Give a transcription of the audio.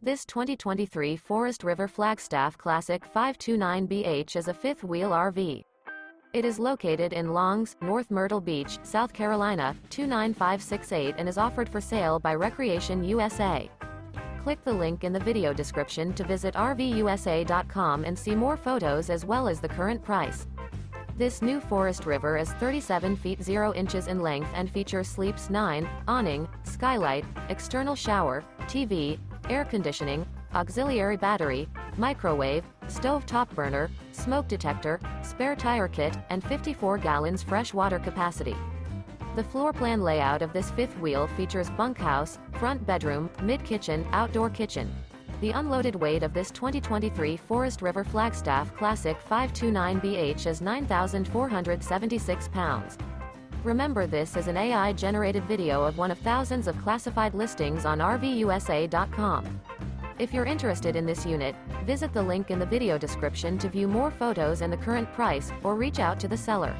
This 2023 Forest River Flagstaff Classic 529BH is a fifth-wheel RV. It is located in Longs, North Myrtle Beach, South Carolina, 29568 and is offered for sale by Recreation USA. Click the link in the video description to visit RVUSA.com and see more photos as well as the current price. This new Forest River is 37 feet 0 inches in length and features Sleeps 9, awning, skylight, external shower, TV, air conditioning, auxiliary battery, microwave, stove top burner, smoke detector, spare tire kit, and 54 gallons fresh water capacity. The floor plan layout of this fifth wheel features bunkhouse, front bedroom, mid-kitchen, outdoor kitchen. The unloaded weight of this 2023 Forest River Flagstaff Classic 529BH is 9,476 pounds. Remember, this is an AI-generated video of one of thousands of classified listings on RVUSA.com. If you're interested in this unit, visit the link in the video description to view more photos and the current price, or reach out to the seller.